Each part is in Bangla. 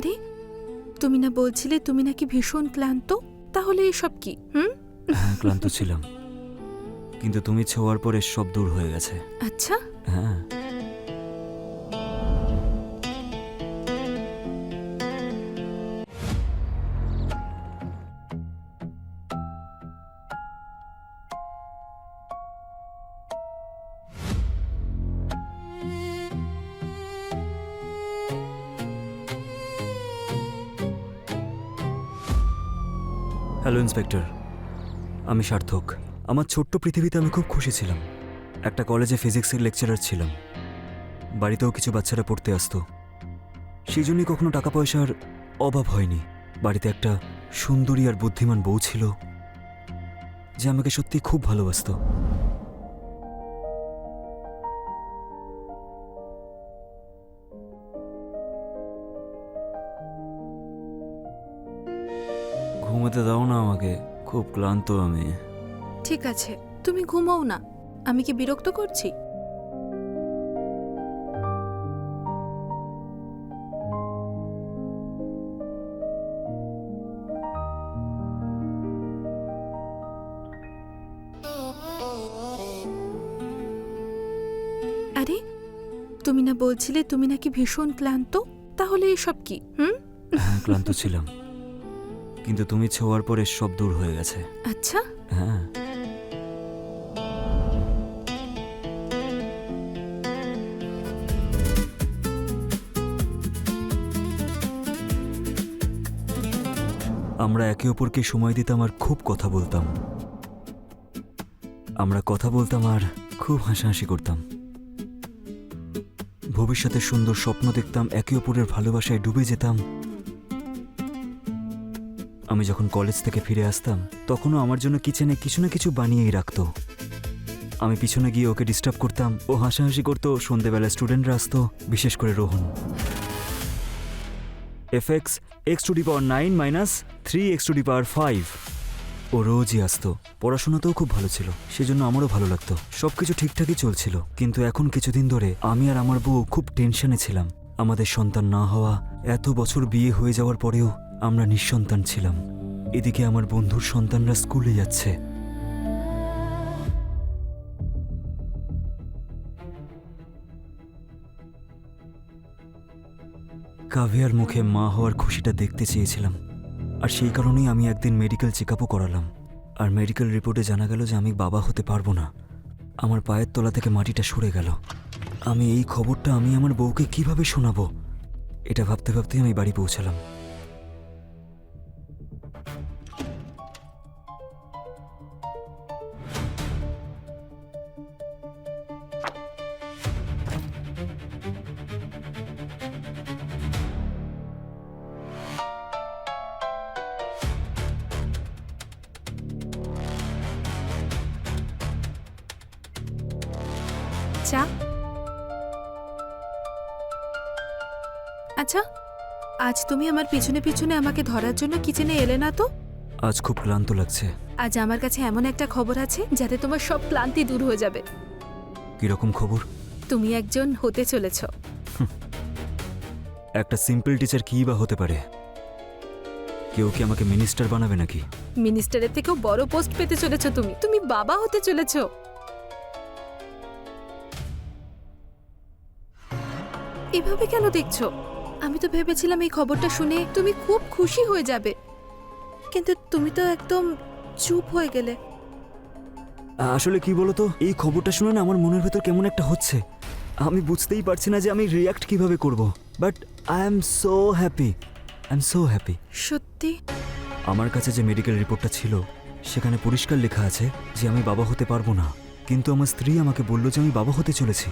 আরে তুমি না বলছিলে তুমি নাকি ভীষণ ক্লান্ত, তাহলে এসব কি? হ্যাঁ, ক্লান্ত ছিলাম, কিন্তু তুমি ছোঁয়ার পরে সব দূর হয়ে গেছে। আচ্ছা, হ্যাঁ। হ্যালো ইন্সপেক্টর, আমি সার্থক। আমার ছোট্ট পৃথিবীতে আমি খুব খুশি ছিলাম। একটা কলেজে ফিজিক্সের লেকচারার ছিলাম। বাড়িতেও কিছু বাচ্চারা পড়তে আসতো, সেই জন্যই কখনো টাকা পয়সার অভাব হয়নি। বাড়িতে একটা সুন্দরী আর বুদ্ধিমান বউ ছিল যে আমাকে সত্যি খুব ভালোবাসতো। ঘুমাতে দাও না আমাকে, খুব ক্লান্ত আমি। ঠিক আছে, তুমি ঘুমাও না। আমি কি বিরক্ত করছি? আরে তুমি না বলছিলে তুমি নাকি ভীষণ ক্লান্ত, তাহলে এসব কি? হ্যাঁ, ক্লান্ত ছিলাম, কিন্তু তুমি ছোঁয়ার পরে সব দূর হয়ে গেছে। আচ্ছা, হ্যাঁ। আমরা একে অপরকে সময় দিতাম আর খুব কথা বলতাম। আমরা কথা বলতাম আর খুব হাসাহাসি করতাম। ভবিষ্যতের সুন্দর স্বপ্ন দেখতাম, একে অপরের ভালোবাসায় ডুবে যেতাম। আমি যখন কলেজ থেকে ফিরে আসতাম তখনও আমার জন্য কিচেনে কিছু না কিছু বানিয়েই রাখতো। আমি পিছনে গিয়ে ওকে ডিস্টার্ব করতাম, ও হাসাহাসি করতো। সন্ধেবেলায় স্টুডেন্টরা আসতো, বিশেষ করে রোহন। fx x⁻9 - 3x⁵ ও রোজই আসতো। পড়াশোনাতেও খুব ভালো ছিল, সেজন্য আমারও ভালো লাগতো। সবকিছু ঠিকঠাকই চলছিল, কিন্তু এখন কিছুদিন ধরে আমি আর আমার বউ খুব টেনশনে ছিলাম। আমাদের সন্তান না হওয়া, এত বছর বিয়ে হয়ে যাওয়ার পরেও আমরা নিঃসন্তান ছিলাম। এদিকে আমার বন্ধুর সন্তানরা স্কুলে যাচ্ছে। কাভিয়ার মুখে মা হওয়ার খুশিটা দেখতে চেয়েছিলাম, আর সেই কারণেই আমি একদিন মেডিকেল চেকআপও করালাম। আর মেডিকেল রিপোর্টে জানা গেল যে আমি বাবা হতে পারবো না। আমার পায়ের তলা থেকে মাটিটা সরে গেল। আমি এই খবরটা আমি আমার বউকে কিভাবে শোনাবো, এটা ভাবতে ভাবতে আমি বাড়ি পৌঁছালাম। চা। আচ্ছা, আজ তুমি আমার পিছনে পিছনে আমাকে ধরার জন্য কিচেনে এলে না তো? আজ খুব ক্লান্ত লাগছে। আজ আমার কাছে এমন একটা খবর আছে যাতে তোমার সব ক্লান্তি দূর হয়ে যাবে। কিরকম খবর? তুমি একজন হতে চলেছ। একটা সিম্পল টিচার কি বা হতে পারে? কেউ কি আমাকে মিনিস্টার বানাবে নাকি? মিনিস্টারের থেকেও বড় পোস্ট পেতে চলেছ তুমি। তুমি বাবা হতে চলেছ। এভাবে কেন দেখছো? আমি তো ভেবেছিলাম এই খবরটা শুনে তুমি খুব খুশি হয়ে যাবে, কিন্তু তুমি তো একদম চুপ হয়ে গেলে। আসলে কি বলতো, এই খবরটা শুনে না আমার মনের ভেতর কেমন একটা হচ্ছে। আমি বুঝতেই পারছি না যে আমি রিয়াক্ট কিভাবে করব। But I am so happy, I am so happy. সত্যি? আমার কাছে যে মেডিকেল রিপোর্টটা ছিল সেখানে পরিষ্কার লেখা আছে যে আমি বাবা হতে পারবো না, কিন্তু আমার স্ত্রী আমাকে বলল যে আমি বাবা হতে চলেছি।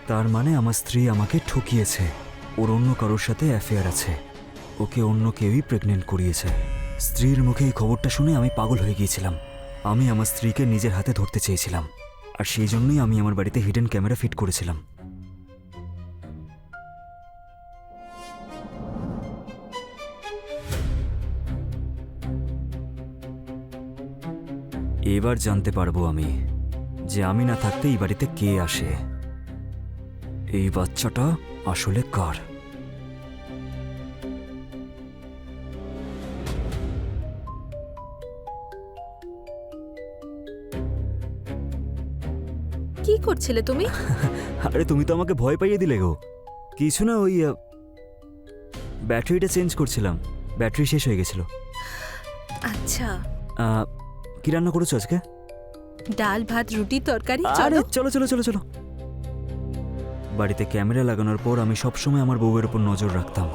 তার মানে আমার স্ত্রী আমাকে ঠকিয়েছে। ওর অন্য কারোর সাথে অ্যাফেয়ার আছে, ওকে অন্য কেউই প্রেগনেন্ট করিয়েছে। স্ত্রীর মুখে এই খবরটা শুনে আমি পাগল হয়ে গিয়েছিলাম। আমি আমার স্ত্রীকে নিজের হাতে ধরতে চেয়েছিলাম, আর সেই জন্যই আমি আমার বাড়িতে হিডেন ক্যামেরা ফিট করেছিলাম। এবার জানতে পারবো আমি যে আমি না থাকতে এই বাড়িতে কে আসে, এই বাচ্চাটা আসলে কার। কি করছিলে তুমি? আরে তুমি তো আমাকে ভয় পাইয়ে দিলে গো। কিছু না, ওই ব্যাটারিটা চেঞ্জ করছিলাম, ব্যাটারি শেষ হয়ে গেছিল। আচ্ছা, কি রান্না করেছো আজকে? ডাল ভাত রুটি তরকারি। আরে চলো। চলো চলো চলো চলো। বাড়িতে ক্যামেরা লাগানোর পর আমি সবসময় আমার বউয়ের ওপর নজর রাখতাম।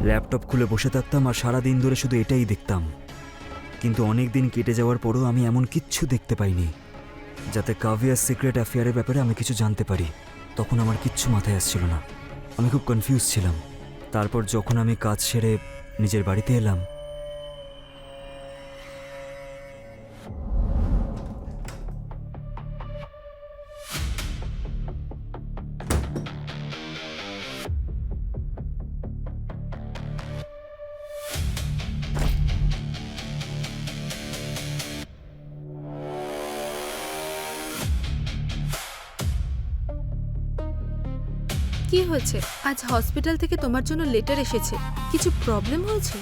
ল্যাপটপ খুলে বসে থাকতাম আর সারা দিন ধরে শুধু এটাই দেখতাম। কিন্তু অনেক দিন কেটে যাওয়ার পরও আমি এমন কিচ্ছু দেখতে পাইনি যাতে কাভিয়ার সিক্রেট অ্যাফেয়ারের ব্যাপারে আমি কিছু জানতে পারি। তখন আমার কিচ্ছু মাথায় আসছিল না, আমি খুব কনফিউজ ছিলাম। তারপর যখন আমি কাজ সেরে নিজের বাড়িতে এলাম, কি হয়েছে? আজ হসপিটাল থেকে তোমার জন্য লেটার এসেছে। কিছু প্রবলেম হয়েছে?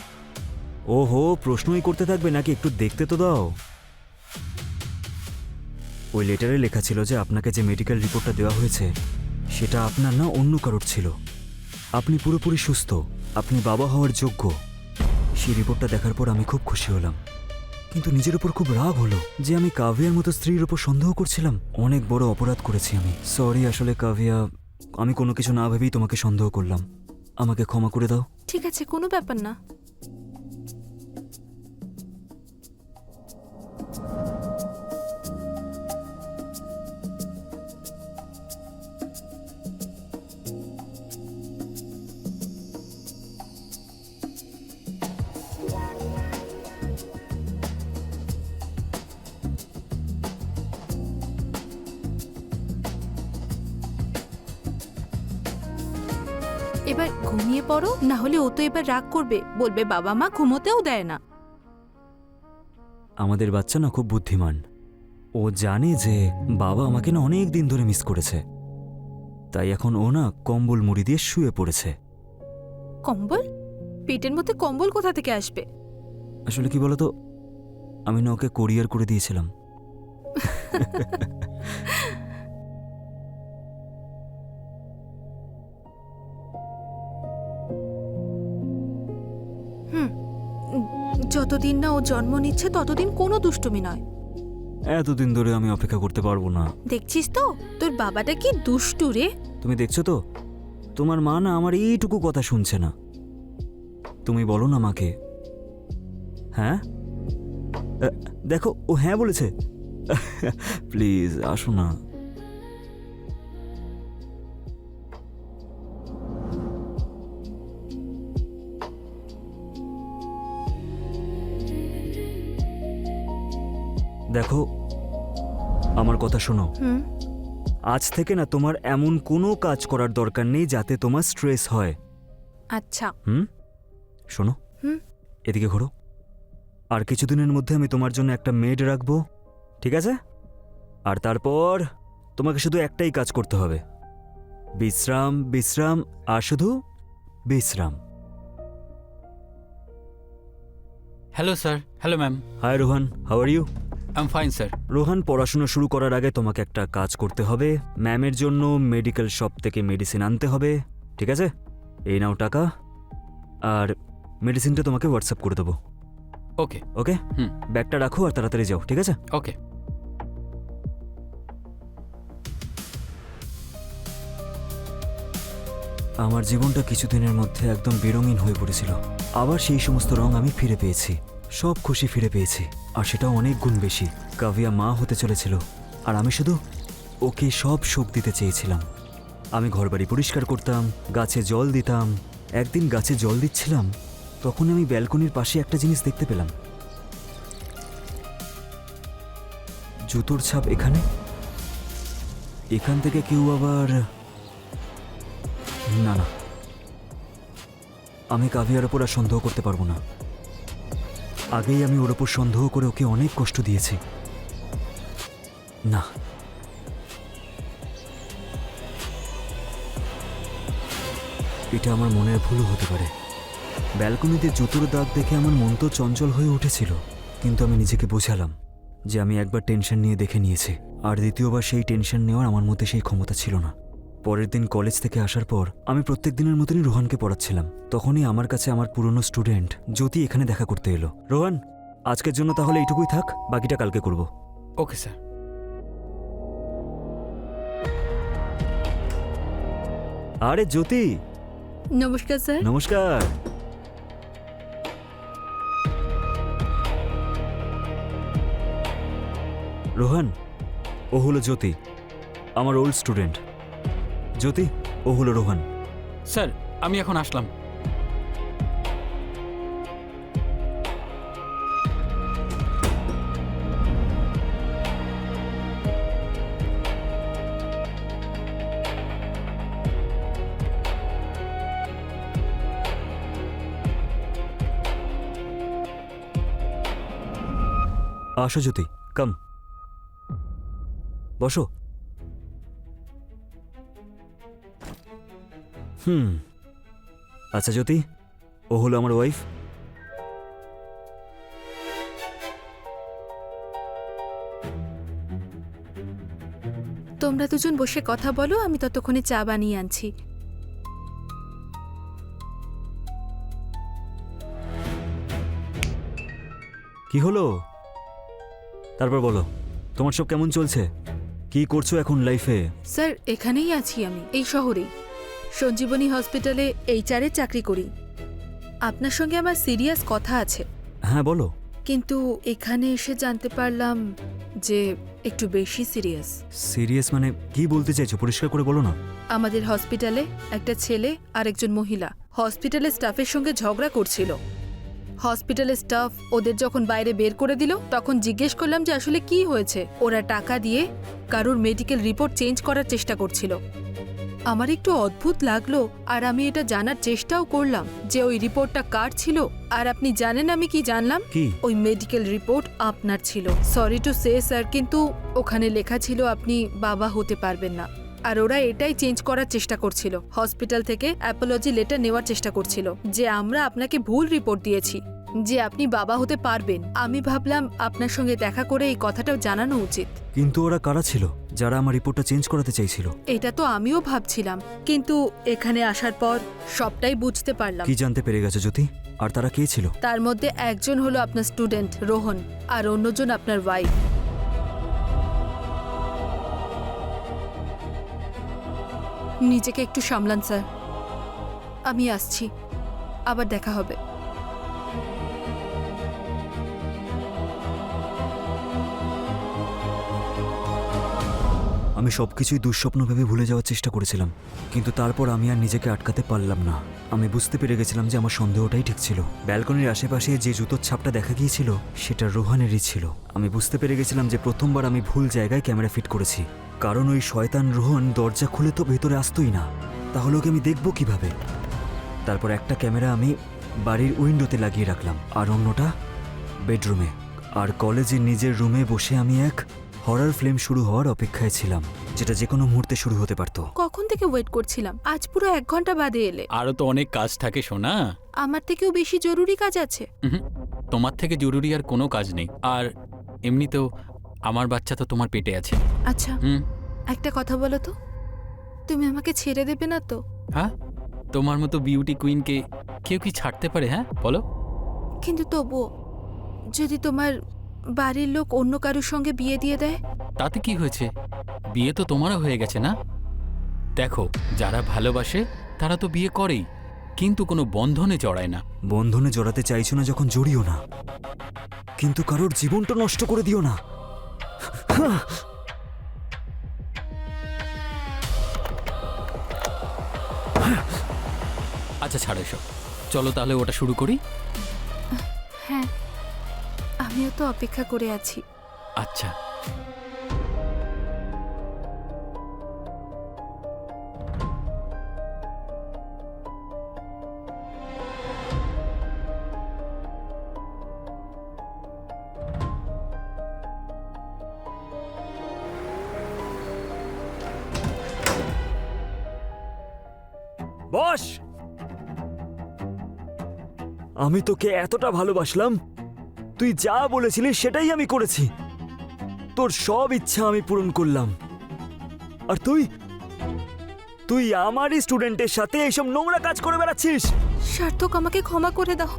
ওহো, প্রশ্নই করতে থাকবে নাকি? একটু দেখতে তো দাও। ওই লেটারে লেখা ছিল যে আপনাকে যে মেডিকেল রিপোর্টটা দেওয়া হয়েছে সেটা আপনার না, অন্য কারোর ছিল। আপনি পুরোপুরি সুস্থ, আপনি বাবা হওয়ার যোগ্য। সেই রিপোর্টটা দেখার পর আমি খুব খুশি হলাম, কিন্তু নিজের উপর খুব রাগ হলো যে আমি কাভিয়ার মতো স্ত্রীর উপর সন্দেহ করছিলাম। অনেক বড় অপরাধ করেছি আমি। সরি আসলে কাভিয়া, আমি কোনো কিছু না ভেবেই তোমাকে সন্দেহ করলাম। আমাকে ক্ষমা করে দাও। ঠিক আছে, কোনো ব্যাপার না। এবার ঘুমিয়ে পড়ো, না হলে ও তো এবার রাগ করবে, বলবে বাবা মা ঘুমোতেও দেয় না। আমাদের বাচ্চা না খুব বুদ্ধিমান। ও জানে যে বাবা আমাকে না অনেক দিন ধরে মিস করেছে, তাই এখন ও না কম্বল মুড়ি দিয়ে শুয়ে পড়েছে। কম্বল? পেটের মধ্যে কম্বল কোথা থেকে আসবে? আসলে কি বলতো, আমি না ওকে কোরিয়ার করে দিয়েছিলাম। যতদিন না ও জন্ম নিচ্ছে ততদিন কোনো দুষ্টুমি নয়। এতদিন ধরে আমি অপেক্ষা করতে পারবো না। দেখছিস তো তোর বাবাটা কি দুষ্টু রে। তুমি দেখছো তো, তোমার মা না আমার এইটুকু কথা শুনছে না। তুমি বলো না মাকে। হ্যাঁ, দেখো ও হ্যাঁ বলেছে। প্লিজ আসো না। দেখো, আমার কথা শোনো। আজ থেকে না তোমার এমন কোনো কাজ করার দরকার নেই যাতে তোমার স্ট্রেস হয়। আচ্ছা। শোনো, এদিকে ঘোরো। আর কিছুদিনের মধ্যে আমি তোমার জন্য একটা মেড রাখবো, ঠিক আছে? আর তারপর তোমাকে শুধু একটাই কাজ করতে হবে, বিশ্রাম বিশ্রাম আর শুধু বিশ্রাম। Hello sir. Hello ma'am. Hi Rohan, how are you? I am fine sir. Rohan, পড়াশোনা শুরু করার আগে তোমাকে একটা কাজ করতে হবে। ম্যামের জন্য মেডিকেল শপ থেকে মেডিসিন আনতে হবে, ঠিক আছে? এই নাও টাকা, আর মেডিসিনটা তোমাকে হোয়াটসঅ্যাপ করে দেবো। ওকে ওকে, ব্যাগটা রাখো আর তাড়াতাড়ি যাও, ঠিক আছে? ওকে। আমার জীবনটা কিছুদিনের মধ্যে একদম বেরঙিন হয়ে পড়েছিল। আবার সেই সমস্ত রং আমি ফিরে পেয়েছি, সব খুশি ফিরে পেয়েছি, আর সেটাও অনেক গুণ বেশি। কাভিয়া মা হতে চলেছিল, আর আমি শুধু ওকে সব সুখ দিতে চেয়েছিলাম। আমি ঘরবাড়ি পরিষ্কার করতাম, গাছে জল দিতাম। একদিন গাছে জল দিচ্ছিলাম, তখন আমি ব্যালকনির পাশে একটা জিনিস দেখতে পেলাম। জুতোর ছাপ এখানে। এখান থেকে কেউ আবার... না না, আমি কাভিয়ার ওপর আর সন্দেহ করতে পারবো না। আগেই আমি ওর ওপর সন্দেহ করে ওকে অনেক কষ্ট দিয়েছি। না, এটা আমার মনের ভুলও হতে পারে। ব্যালকনিতে জুতোর দাগ দেখে আমার মন তো চঞ্চল হয়ে উঠেছিল, কিন্তু আমি নিজেকে বোঝালাম যে আমি একবার টেনশন নিয়ে দেখে নিয়েছি, আর দ্বিতীয়বার সেই টেনশন নেওয়ার আমার মধ্যে সেই ক্ষমতা ছিল না। পরের দিন কলেজ থেকে আসার পর আমি প্রত্যেক দিনের মতনই রোহানকে পড়াচ্ছিলাম। তখনই আমার কাছে আমার পুরনো স্টুডেন্ট জ্যোতি এখানে দেখা করতে এলো। রোহান, আজকের জন্য তাহলে এইটুকুই থাক, বাকিটা কালকে করব। Okay sir. আরে জ্যোতি, নমস্কার স্যার। নমস্কার। রোহান, ও হলো জ্যোতি, আমার ওল্ড স্টুডেন্ট। জ্যোতি, ও হলো রোহান। স্যার আমি এখন আসলাম। আসো জ্যোতি, কাম, বসো। আচ্ছা জ্যোতি, ও হলো আমার ওয়াইফ। তোমরা দুজন বসে কথা বলো, আমি ততক্ষণে চা বানিয়ে আনছি। কি হলো? তারপর বলো, তোমার সব কেমন চলছে? কি করছো এখন লাইফে? স্যার এখানেই আছি আমি, এই শহরেই সঞ্জীবনী হসপিটালে এইচআরে চাকরি করি। আপনার সঙ্গে আমার সিরিয়াস কথা আছে, হ্যাঁ বলো। কিন্তু এখানে এসে জানতে পারলাম যে একটু বেশি সিরিয়াস। সিরিয়াস মানে কি বলতে চাইছো? পরিষ্কার করে বলো না। আমাদের হসপিটালে একটা ছেলে আর একজন মহিলা হসপিটালের স্টাফের সঙ্গে ঝগড়া করছিল। হসপিটালের স্টাফ ওদের যখন বাইরে বের করে দিল, তখন জিজ্ঞেস করলাম যে আসলে কি হয়েছে। ওরা টাকা দিয়ে কারোর মেডিকেল রিপোর্ট চেঞ্জ করার চেষ্টা করছিল। আমার একটু অদ্ভুত লাগলো, আর আমি এটা জানার চেষ্টাও করলাম যে ওই রিপোর্টটা কার ছিল। আর আপনি জানেন আমি কি জানলাম? কি? ওই মেডিকেল রিপোর্ট আপনার ছিল। সরি টু সে স্যার, কিন্তু ওখানে লেখা ছিল আপনি বাবা হতে পারবেন না। আর ওরা এটাই চেঞ্জ করার চেষ্টা করছিল। হসপিটাল থেকে অ্যাপোলজি লেটার নেওয়ার চেষ্টা করছিল যে আমরা আপনাকে ভুল রিপোর্ট দিয়েছি, যে আপনি বাবা হতে পারবেন। আমি ভাবলাম আপনার সঙ্গে দেখা করে এই কথাটাও জানানো উচিত। কিন্তু ওরা কারা ছিল যারা আমার রিপোর্টটা চেঞ্জ করাতে চাইছিল? এটা তো আমিও ভাবছিলাম, কিন্তু এখানে আসার পর সবটাই বুঝতে পারলাম। কি জানতে পেরে গেছো জ্যোতি? আর তারা কে ছিল? তার মধ্যে একজন হলো আপনার স্টুডেন্ট রোহন, আর অন্যজন আপনার ওয়াইফ। নিজেকে একটু সামলান স্যার, আমি আসছি, আবার দেখা হবে। আমি সবকিছুই দুঃস্বপ্ন ভেবে ভুলে যাওয়ার চেষ্টা করেছিলাম, কিন্তু তারপর আমি আর নিজেকে আটকাতে পারলাম না। আমি বুঝতে পেরে গেছিলাম যে আমার সন্দেহটাই ঠিক ছিল। ব্যালকনির আশেপাশে যে জুতোর ছাপটা দেখা গিয়েছিল সেটা রোহানেরই ছিল। আমি বুঝতে পেরে গেছিলাম যে প্রথমবার আমি ভুল জায়গায় ক্যামেরা ফিট করেছি, কারণ ওই শয়তান রোহন দরজা খুলে তো ভেতরে আসতোই না। তাহলে ওকে আমি দেখবো কিভাবে? তারপর একটা ক্যামেরা আমি বাড়ির উইন্ডোতে লাগিয়ে রাখলাম, আর অন্যটা বেডরুমে। আর কলেজে নিজের রুমে বসে আমি এক হরর ফিল্ম শুরু হওয়ার অপেক্ষায় ছিলাম, যেটা যে কোনো মুহূর্তে শুরু হতে পারত। কখন থেকে ওয়েট করছিলাম, আজ পুরো 1 ঘন্টা বাদে এলে। আরও তো অনেক কাজ থাকে সোনা। আমার থেকেও বেশি জরুরি কাজ আছে। তোমার থেকে জরুরি আর কোনো কাজ নেই। আর এমনিতেও আমার বাচ্চা তো তোমার পেটে আছে। আচ্ছা, একটা কথা বলো তো, তুমি আমাকে ছেড়ে দেবে না তো? হ্যাঁ, তোমার মতো বিউটি কুইনকে কেউ কি ছাড়তে পারে? হ্যাঁ বলো। কিন্তু তবুও যদি তোমার বাড়ির লোক অন্য কারোর সঙ্গে বিয়ে দিয়ে দেয়? তাতে কি হয়েছে? বিয়ে তো তোমারও হয়ে গেছে না? দেখো, যারা ভালোবাসে তারা তো বিয়ে করেই, কিন্তু কোনো বন্ধনে জড়ায় না। বন্ধনে জড়াতে চাইছো না যখন জড়িও না, কিন্তু কারোর জীবনটা নষ্ট করে দিও না। আচ্ছা ছাড়ো এসব, চলো তাহলে ওটা শুরু করি। হ্যাঁ, আমিও তো অপেক্ষা করে আছি। আচ্ছা। বস, আমি তোকে এতটা ভালোবাসলাম, তুই যা বলেছিলি সেটাই আমি করেছি। তোর সব ইচ্ছা আমি পূরণ করলাম, আর তুই তুই আমারই স্টুডেন্টের সাথে এইসব নোংরা কাজ করে বেড়াচ্ছিস। সার্থক, আমাকে ক্ষমা করে দাও।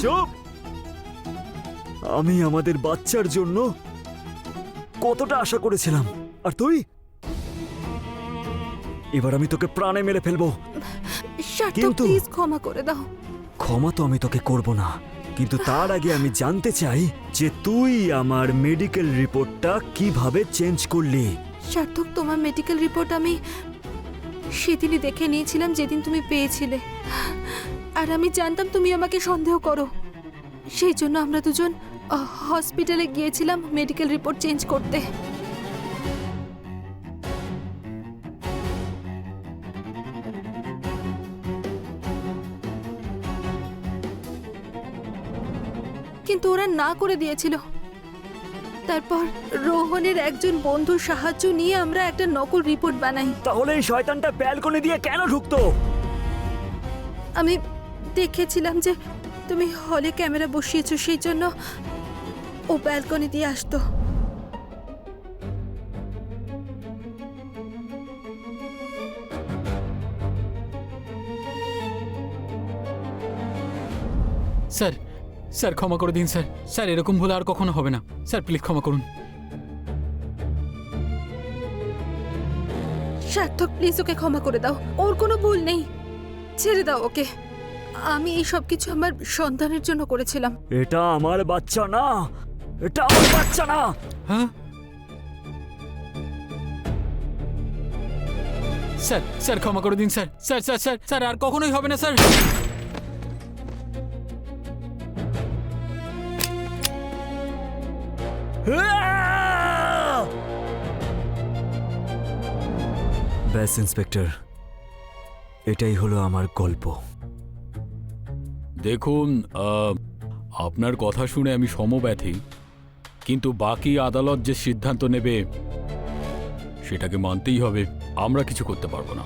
চুপ! আমি আমাদের বাচ্চার জন্য কতটা আশা করেছিলাম, আর তুই? এবার আমি তোকে প্রাণে মেরে ফেলবো। সার্থক, কিন্তু- প্লিজ ক্ষমা করে দাও। ক্ষমা তো আমি তোকে করব না, কিন্তু তার আগে আমি জানতে চাই যে তুই আমার মেডিকেল রিপোর্টটা কিভাবে চেঞ্জ করলি। সার্থক, তোমার মেডিকেল রিপোর্ট আমি সেদিনই দেখে নিয়েছিলাম যেদিন তুমি পেয়েছিলে, আর আমি জানতাম তুমি আমাকে সন্দেহ করো। সেই জন্য আমরা দুজন হসপিটালে গিয়েছিলাম মেডিকেল রিপোর্ট চেঞ্জ করতে। কিন্তু ওরা না করে দিয়েছিল। তারপর রোহনের একজন বন্ধুর সাহায্য নিয়ে আমরা একটা নকল রিপোর্ট বানাই। তাহলে এই শয়তানটা ব্যালকনি দিয়ে কেন ঢুকতো? আমি দেখেছিলাম যে তুমি হলে ক্যামেরা বসিয়েছো, সেই জন্য ও ব্যালকনি দিয়ে আসতো। স্যার, স্যার ক্ষমা করে দিন স্যার। স্যার এরকম ভুল আর কখনো হবে না স্যার, প্লিজ ক্ষমা করুন। সার্থক, প্লিজ ওকে ক্ষমা করে দাও। ওর কোনো ভুল নেই, ছেড়ে দাও ওকে। আমি এই সব কিছু আমার সন্তানের জন্য করেছিলাম। এটা আমার বাচ্চা না, এটা আমার বাচ্চা না। হ্যাঁ স্যার, স্যার ক্ষমা করে দিন sir. Sir sir sir sir আর কখনোই হবে না স্যার। ব্যাস ইন্সপেক্টর, এটাই হলো আমার গল্প। দেখুন, আপনার কথা শুনে আমি সমব্যথী, কিন্তু বাকি আদালত যে সিদ্ধান্ত নেবে সেটাকে মানতেই হবে। আমরা কিছু করতে পারবো না।